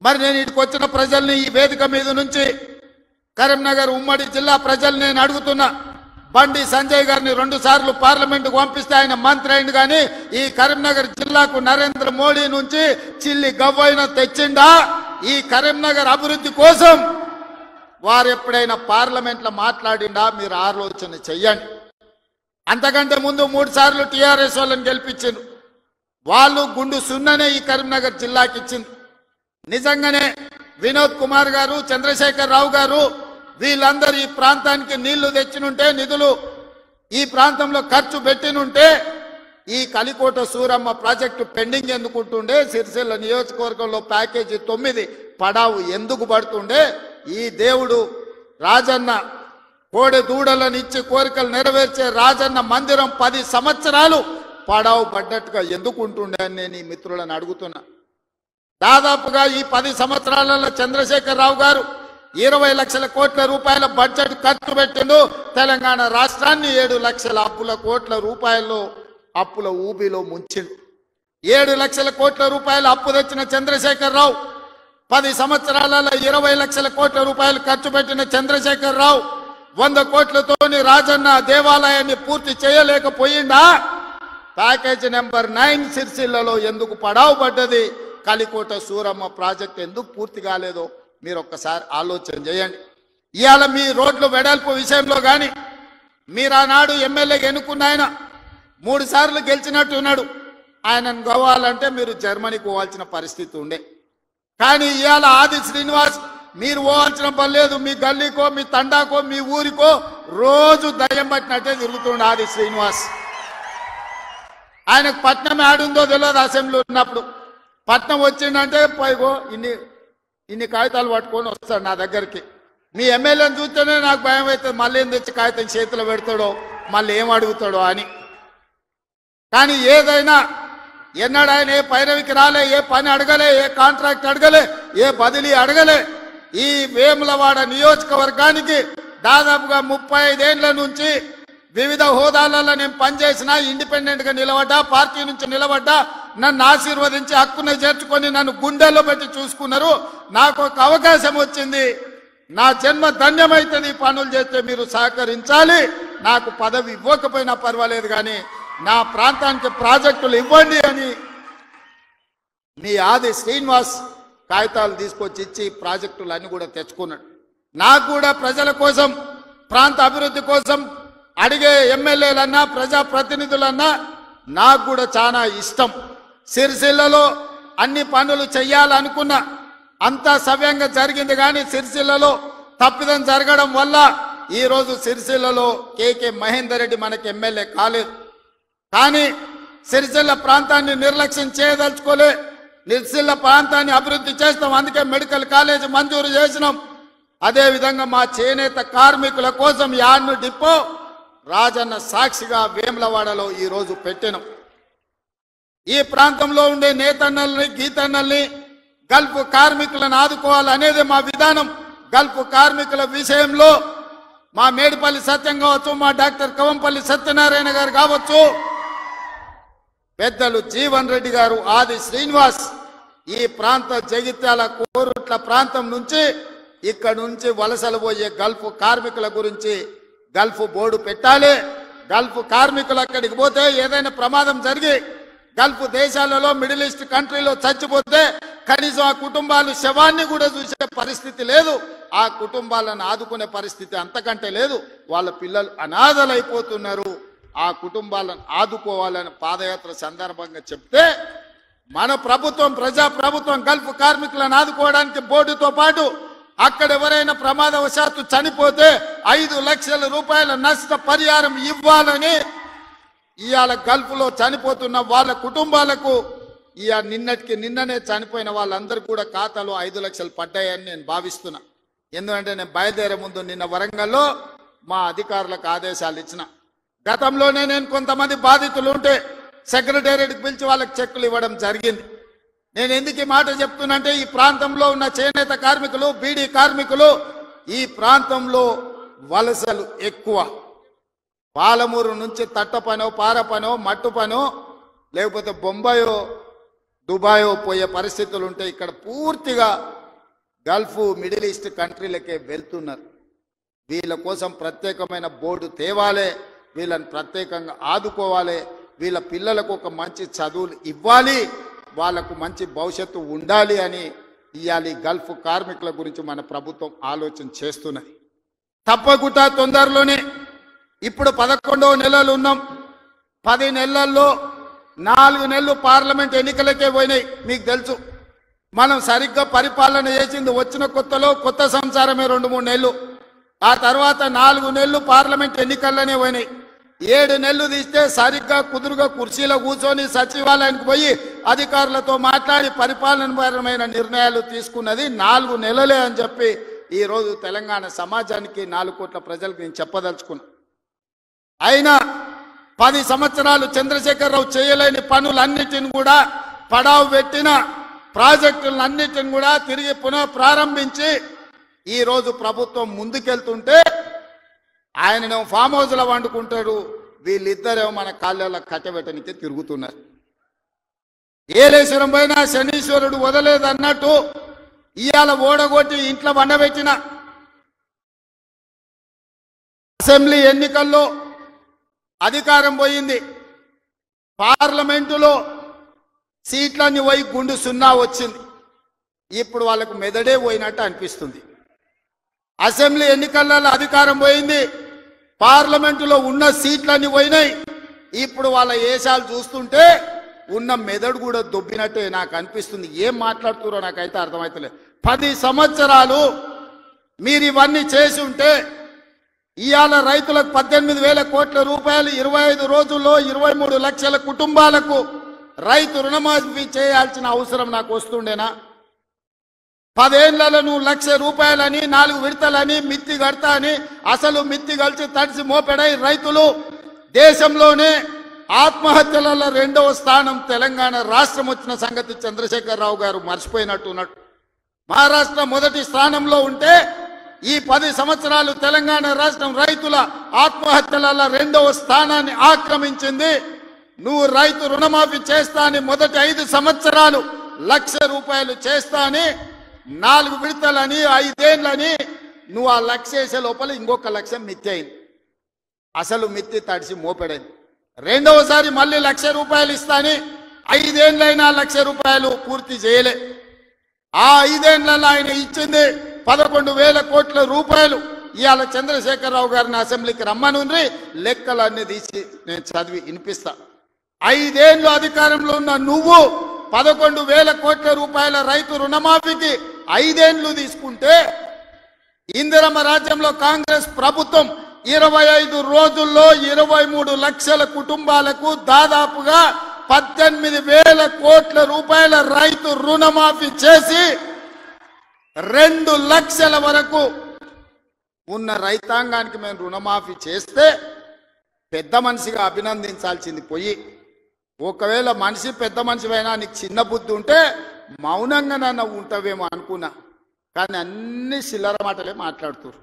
మరి నేను ఇక్కడికి వచ్చిన ప్రజల్ని ఈ వేదిక మీద నుంచి కరీంనగర్ ఉమ్మడి జిల్లా ప్రజల్ని నేను అడుగుతున్నా, బండి సంజయ్ గారిని 2 సార్లు పార్లమెంటుకు పంపిస్తే ఆయన మంత్రి అయింది, కానీ ఈ కరీంనగర్ జిల్లాకు నరేంద్ర మోడీ నుంచి చిల్లి గవ్వైన తెచ్చిండా? ఈ కరీంనగర్ అభివృద్ధి కోసం వారు ఎప్పుడైనా పార్లమెంట్లో మాట్లాడిండా? మీరు ఆలోచన చెయ్యండి. అంతకంటే ముందు 3 సార్లు టీఆర్ఎస్ వాళ్ళని గెలిపించింది. వాళ్ళు గుండు సున్ననే ఈ కరీంనగర్ జిల్లాకి ఇచ్చింది. నిజంగానే వినోద్ కుమార్ గారు, చంద్రశేఖర్ రావు గారు వీళ్ళందరూ ఈ ప్రాంతానికి నీళ్లు తెచ్చినుంటే, నిధులు ఈ ప్రాంతంలో ఖర్చు పెట్టినుంటే ఈ కలికోట సూరమ్మ ప్రాజెక్టు పెండింగ్ ఎందుకుంటుండే? సిరిసిల్ల నియోజకవర్గంలో ప్యాకేజీ 9 పడావు ఎందుకు పడుతుండే? ఈ దేవుడు రాజన్న కోడె దూడలను ఇచ్చి కోరికలు నెరవేర్చే రాజన్న మందిరం 10 సంవత్సరాలు పడావు పడ్డట్టుగా ఎందుకు ఉంటుండే అని నేను ఈ మిత్రులను అడుగుతున్నా. దాదాపుగా ఈ 10 సంవత్సరాలలో చంద్రశేఖర్ రావు గారు 20 లక్షల కోట్ల రూపాయల బడ్జెట్ ఖర్చు పెట్టిండు. తెలంగాణ రాష్ట్రాన్ని 7 లక్షల కోట్ల రూపాయల్లో అప్పుల ఊబిలో ముంచిండు. 7 లక్షల కోట్ల రూపాయల అప్పు తెచ్చిన చంద్రశేఖర్ రావు, 10 సంవత్సరాలలో 20 లక్షల కోట్ల రూపాయలు ఖర్చు పెట్టిన చంద్రశేఖర్ రావు 100 కోట్లతోని రాజన్న దేవాలయాన్ని పూర్తి చేయలేకపోయిందా? ప్యాకేజ్ నెంబర్ 9 సిరిసిల్లలో ఎందుకు పడావు పడ్డది? కలికోట సూరమ్మ ప్రాజెక్ట్ ఎందుకు పూర్తి కాలేదో మీరు ఒక్కసారి ఆలోచన చేయండి. ఇవాళ మీ రోడ్లు వెడల్పు విషయంలో కానీ, మీరు ఆనాడు ఎమ్మెల్యేగా ఎన్నుకున్న ఆయన 3 సార్లు గెలిచినట్టున్నాడు. ఆయనను కావాలంటే మీరు జర్మనీకి పోవాల్సిన పరిస్థితి ఉండే. కానీ ఇవాళ ఆది శ్రీనివాస్ మీరు పోవాల్సిన పని లేదు. మీ గల్లీకో, మీ తండాకో, మీ ఊరికో రోజు దయ్యం పట్టినట్టే తిరుగుతుండే ఆది శ్రీనివాస్. ఆయనకు పట్నం ఆడుందో తెలియదు. అసెంబ్లీ ఉన్నప్పుడు పట్నం వచ్చిందంటే పైగో ఇన్ని కాగితాలు పట్టుకొని వస్తాడు నా దగ్గరికి. మీ ఎమ్మెల్యేని చూస్తేనే నాకు భయం అవుతుంది, మళ్ళీ ఏం తెచ్చి కాగితం చేతిలో పెడతాడో, మళ్ళీ ఏం అడుగుతాడో అని. కానీ ఏదైనా ఎన్నడూ ఆయన ఏ పైరవికి రాలే, ఏ పని అడగలే, ఏ కాంట్రాక్ట్ అడగలే, ఏ బదిలీ అడగలే. ఈ వేములవాడ నియోజకవర్గానికి దాదాపుగా 35 ఏళ్ల నుంచి వివిధ హోదాలలో నేను పనిచేసిన, ఇండిపెండెంట్ గా నిలబడ్డా, పార్టీ నుంచి నిలబడ్డా, నన్ను ఆశీర్వదించి హక్కును చేర్చుకొని నన్ను గుండెల్లో పెట్టి చూసుకున్నారు. నాకు ఒక అవకాశం వచ్చింది, నా జన్మ ధన్యమైతుంది. పనులు చేస్తే మీరు సహకరించాలి. నాకు పదవి ఇవ్వకపోయినా పర్వాలేదు, కానీ నా ప్రాంతానికి ప్రాజెక్టులు ఇవ్వండి అని మీ ఆది శ్రీనివాస్ కాగితాలు తీసుకొచ్చి ఇచ్చి ప్రాజెక్టులు అన్ని కూడా తెచ్చుకున్నాడు. నాకు కూడా ప్రజల కోసం, ప్రాంత అభివృద్ధి కోసం అడిగే ఎమ్మెల్యేలన్నా, ప్రజాప్రతినిధులన్నా నాకు కూడా చాలా ఇష్టం. సిరిసిల్లలో అన్ని పనులు చెయ్యాలనుకున్నా, అంతా సవ్యంగా జరిగింది. కానీ సిరిసిల్లలో తప్పిదం జరగడం వల్ల ఈరోజు సిరిసిల్లలో కేకే మహేందర్ రెడ్డి మనకి ఎమ్మెల్యే కాలేదు. కానీ సిరిసిల్ల ప్రాంతాన్ని నిర్లక్ష్యం చేయదలుచుకోలే. సిరిసిల్ల ప్రాంతాన్ని అభివృద్ధి చేస్తాం, అందుకే మెడికల్ కాలేజ్ మంజూరు చేసినాం. అదేవిధంగా మా చేనేత కార్మికుల కోసం యాడ్ను డిపో రాజన్న సాక్షిగా వేములవాడలో ఈరోజు పెట్టినాం. ఈ ప్రాంతంలో ఉండే నేతన్నల్ని, గీతన్నల్ని, గల్ఫ్ కార్మికులను ఆదుకోవాలనేది మా విధానం. గల్ఫ్ కార్మికుల విషయంలో మా మేడిపల్లి సత్యం కావచ్చు, మా డాక్టర్ కవంపల్లి సత్యనారాయణ గారు కావచ్చు, పెద్దలు జీవన్ రెడ్డి గారు, ఆది శ్రీనివాస్ ఈ ప్రాంత జగిత్యాల కోరుట్ల ప్రాంతం నుంచి ఇక్కడ నుంచి వలసలు పోయే గల్ఫ్ కార్మికుల గురించి గల్ఫ్ బోర్డు పెట్టాలి. గల్ఫ్ కార్మికులు అక్కడికి పోతే ఏదైనా ప్రమాదం జరిగి గల్ఫ్ దేశాలలో, మిడిల్ ఈస్ట్ కంట్రీలో చచ్చిపోతే కనీసం ఆ కుటుంబాలు శవాన్ని కూడా చూసే పరిస్థితి లేదు. ఆ కుటుంబాలను ఆదుకునే పరిస్థితి అంతకంటే లేదు. వాళ్ళ పిల్లలు అనాథలైపోతున్నారు. ఆ కుటుంబాలను ఆదుకోవాలని పాదయాత్ర సందర్భంగా చెప్తే మన ప్రభుత్వం, ప్రజా ప్రభుత్వం గల్ఫ్ కార్మికులను ఆదుకోవడానికి బోర్డుతో పాటు అక్కడ ఎవరైనా ప్రమాదవశాత్తు చనిపోతే 5 లక్షల రూపాయల నష్ట పరిహారం ఇవ్వాలని ఇవాళ గల్ఫ్లో చనిపోతున్న వాళ్ళ కుటుంబాలకు నిన్ననే చనిపోయిన వాళ్ళందరూ కూడా ఖాతాలో 5 లక్షలు పడ్డాయని నేను భావిస్తున్నా. ఎందుకంటే నేను బయలుదేరే ముందు నిన్న వరంగల్లో మా అధికారులకు ఆదేశాలు ఇచ్చిన. గతంలోనే నేను కొంతమంది బాధితులు ఉంటే సెక్రటేరియట్కి పిలిచి వాళ్ళకి చెక్కులు ఇవ్వడం జరిగింది. నేను ఎందుకు ఈ మాట చెప్తున్నంటే, ఈ ప్రాంతంలో ఉన్న చేనేత కార్మికులు, బీడీ కార్మికులు ఈ ప్రాంతంలో వలసలు ఎక్కువ. పాలమూరు నుంచి తట్ట పనో, పార పనో, మట్టు పనో, లేకపోతే బొంబాయో, దుబాయ్ పోయే పరిస్థితులు ఉంటే ఇక్కడ పూర్తిగా గల్ఫ్ మిడిల్ ఈస్ట్ కంట్రీలకే వెళ్తున్నారు. వీళ్ళ కోసం ప్రత్యేకమైన బోర్డు తేవాలి, వీళ్ళని ప్రత్యేకంగా ఆదుకోవాలి, వీళ్ళ పిల్లలకు ఒక మంచి చదువులు ఇవ్వాలి, వాళ్ళకు మంచి భవిష్యత్తు ఉండాలి అని ఇవాళ గల్ఫ్ కార్మికుల గురించి మన ప్రభుత్వం ఆలోచన చేస్తున్నది. తప్పకుండా తొందరలోనే ఇప్పుడు 11వ నెలలు ఉన్నాం. 10 నెలల్లో 4 నెలలు పార్లమెంట్ ఎన్నికలకే పోయినాయి. మీకు తెలుసు, మనం సరిగ్గా పరిపాలన చేసింది వచ్చిన కొత్తలో కొత్త సంసారమే 2-3 నెలలు. ఆ తర్వాత 4 నెలలు పార్లమెంట్ ఎన్నికల్లోనే పోయినాయి. 7 నెలలు తీస్తే సరిగ్గా కుదురుగా కుర్చీలో కూర్చొని సచివాలయానికి పోయి అధికారులతో మాట్లాడి పరిపాలనపరమైన నిర్ణయాలు తీసుకున్నది 4 నెలలే అని చెప్పి ఈరోజు తెలంగాణ సమాజానికి 4 కోట్ల ప్రజలకు నేను చెప్పదలుచుకున్నా. అయినా 10 సంవత్సరాలు చంద్రశేఖరరావు చేయలేని పనులన్నిటిని కూడా పడావు పెట్టిన ప్రాజెక్టులన్నిటిని కూడా తిరిగి పునః ప్రారంభించి ఈరోజు ప్రభుత్వం ముందుకెళ్తుంటే ఆయననేమో ఫామ్ హౌస్లో వండుకుంటాడు, వీళ్ళిద్దరేమో మన కాళ్ళలో కట్టబెట్టనికి తిరుగుతున్నారు. ఏలేశ్వరం పోయినా శనీశ్వరుడు వదలేదన్నట్టు ఇవాళ ఓడగొట్టి ఇంట్లో వండబెట్టిన అసెంబ్లీ ఎన్నికల్లో అధికారం పోయింది. పార్లమెంటులో సీట్లన్నీ పోయి గుండు 0 వచ్చింది. ఇప్పుడు వాళ్ళకు మెదడే పోయినట్టు అనిపిస్తుంది. అసెంబ్లీ ఎన్నికలలో అధికారం పోయింది, పార్లమెంటులో ఉన్న సీట్లన్నీ పోయినాయి. ఇప్పుడు వాళ్ళ ఏషాలు చూస్తుంటే ఉన్న మెదడు కూడా దొబ్బినట్టే నాకు అనిపిస్తుంది. ఏం మాట్లాడుతున్నారో నాకైతే అర్థమవుతలేదు. 10 సంవత్సరాలు మీరు ఇవన్నీ చేసి ఉంటే ఇవాళ రైతులకు 18,000 కోట్ల రూపాయలు 25 రోజుల్లో 23 లక్షల కుటుంబాలకు రైతు రుణమాఫీ చేయాల్సిన అవసరం నాకు వస్తుండేనా? 10 ఏళ్లలో నువ్వు 1,00,000 రూపాయలని 4 విడతలని మిత్తి కడతా అని అసలు మిత్తి కలిసి తడిసి మోపెడై రైతులు దేశంలోనే ఆత్మహత్యలలో 2వ స్థానం తెలంగాణ రాష్ట్రం వచ్చిన సంగతి చంద్రశేఖరరావు గారు మర్చిపోయినట్టున్నాడు. మహారాష్ట్ర మొదటి స్థానంలో ఉంటే ఈ 10 సంవత్సరాలు తెలంగాణ రాష్ట్రం రైతుల ఆత్మహత్యలలో 2వ స్థానాన్ని ఆక్రమించింది. నువ్వు రైతు రుణమాఫీ చేస్తా అని మొదటి 5 సంవత్సరాలు 1,00,000 రూపాయలు చేస్తా అని 4 విడతలని 5 ఏళ్ళని నువ్వు ఆ 1,00,000 చేసే లోపల ఇంకొక 1,00,000 మిత్తి అయింది. అసలు మిత్తి తడిసి మోపెడైంది. రెండవసారి మళ్ళీ 1,00,000 రూపాయలు ఇస్తాని 5 ఏళ్ళైనా 1,00,000 రూపాయలు పూర్తి చేయలే. ఆ 5 ఏళ్లలో ఆయన ఇచ్చింది 11,000 కోట్ల రూపాయలు. ఇవాళ చంద్రశేఖరరావు గారిని అసెంబ్లీకి రమ్మనుండ్రి, లెక్కలన్నీ తీసి నేను చదివి వినిపిస్తా. 5 ఏళ్ళు అధికారంలో ఉన్న నువ్వు 11,000 కోట్ల రూపాయల రైతు రుణమాఫీకి 5 ఏళ్ళు తీసుకుంటే ఇందిరమ్మ రాజ్యంలో కాంగ్రెస్ ప్రభుత్వం 25 రోజుల్లో 23 లక్షల కుటుంబాలకు దాదాపుగా 18,000 కోట్ల రూపాయల రైతు రుణమాఫీ చేసి 2 లక్షల వరకు ఉన్న రైతాంగానికి మేము రుణమాఫీ చేస్తే పెద్ద మనిషిగా అభినందించాల్సింది పోయి, ఒకవేళ మనిషి పెద్ద మనిషివైనా నీకు చిన్న బుద్ధి ఉంటే మౌనంగా నన్ను ఉంటావేమో అనుకున్నా. కానీ అన్ని చిల్లర మాటలే మాట్లాడుతున్నారు.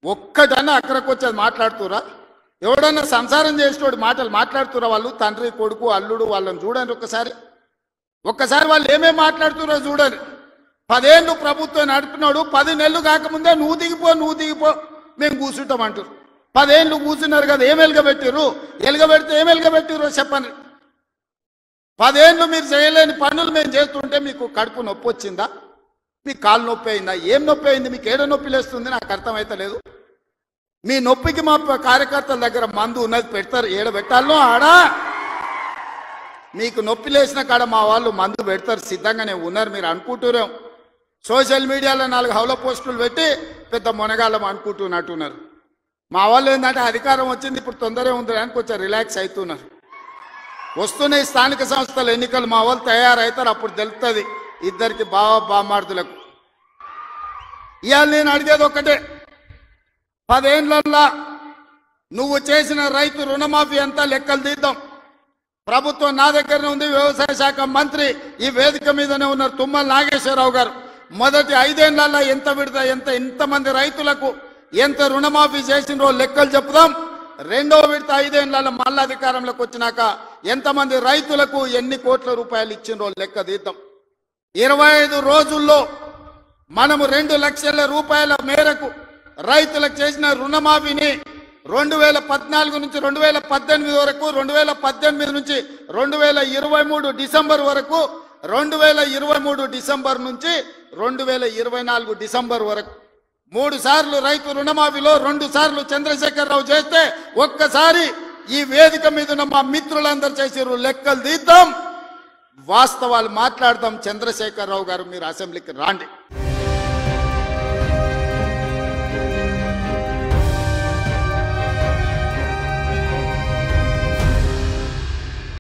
ఒక్కటన్నా అక్కడికి వచ్చేది మాట్లాడుతురా? ఎవడన్నా సంసారం చేసేటోడు మాటలు మాట్లాడుతురా? వాళ్ళు తండ్రి కొడుకు అల్లుడు వాళ్ళని చూడండి ఒక్కసారి వాళ్ళు ఏమేమి మాట్లాడుతున్నారో చూడండి. 10 ఏళ్ళు ప్రభుత్వం నడిపినాడు, 10 నెలలు కాకముందే నువ్వు దిగిపో మేము కూర్చుంటామంటారు. 10 ఏళ్ళు కూర్చున్నారు కదా, ఏం ఎలుగబెట్టారు? ఎలుగబెడితే ఏం ఎలుగబెట్టారో చెప్పండి. 10 ఏళ్ళు మీరు చేయలేని పనులు మేము చేస్తుంటే మీకు కడుపు నొప్పి వచ్చిందా? మీకు కాలు నొప్పి అయిందా? ఏం నొప్పి అయింది? మీకు ఏడో నొప్పి లేస్తుంది? నాకు అర్థమైతలేదు. మీ నొప్పికి మా కార్యకర్తల దగ్గర మందు ఉన్నది, పెడతారు. ఏడ పెట్టాలో ఆడా మీకు నొప్పి లేచిన కాడ మా వాళ్ళు మందు పెడతారు, సిద్ధంగానే ఉన్నారు. మీరు అనుకుంటున్నాం సోషల్ మీడియాలో 4 హౌల పోస్టులు పెట్టి పెద్ద మొనగాళ్ళం అనుకుంటున్నట్టున్నారు. మా వాళ్ళు ఏంటంటే అధికారం వచ్చింది ఇప్పుడు తొందరగా ఉంది అని కొంచెం రిలాక్స్ అవుతున్నారు. వస్తున్నాయి స్థానిక సంస్థల ఎన్నికలు, మా వాళ్ళు తయారవుతారు, అప్పుడు తెలుస్తుంది ఇద్దరికి బామార్దులకు. ఇవాళ నేను అడిగేది ఒక్కటే, 10 ఏళ్లల్లో నువ్వు చేసిన రైతు రుణమాఫీ అంతా లెక్కలు తీద్దాం. ప్రభుత్వం నా దగ్గరనే ఉంది, వ్యవసాయ శాఖ మంత్రి ఈ వేదిక మీదనే ఉన్నారు తుమ్మల నాగేశ్వరరావు గారు. మొదటి 5 ఏళ్లలో ఎంత విడత ఎంతమంది రైతులకు ఎంత రుణమాఫీ చేసినో లెక్కలు చెప్పుదాం. రెండో విడత 5 ఏళ్ల మళ్ళా అధికారంలోకి వచ్చినాక ఎంతమంది రైతులకు ఎన్ని కోట్ల రూపాయలు ఇచ్చిండ్రో లెక్క తీద్దాం. 25 రోజుల్లో మనము 2 లక్షల రూపాయల మేరకు రైతులకు చేసిన రుణమాఫీని 2014 నుంచి 2018 వరకు, 2018 నుంచి 2023 డిసెంబర్ వరకు, 2023 డిసెంబర్ నుంచి 2024 డిసెంబర్ వరకు 3 సార్లు రైతు రుణమాఫీలో 2 సార్లు చంద్రశేఖరరావు చేస్తే ఒక్కసారి ఈ వేదిక మీద ఉన్న మా మిత్రులందరూ చేసిర్రు. లెక్కలు తీద్దాం, వాస్తవాలు మాట్లాడదాం. చంద్రశేఖరరావు గారు మీరు అసెంబ్లీకి రాండి.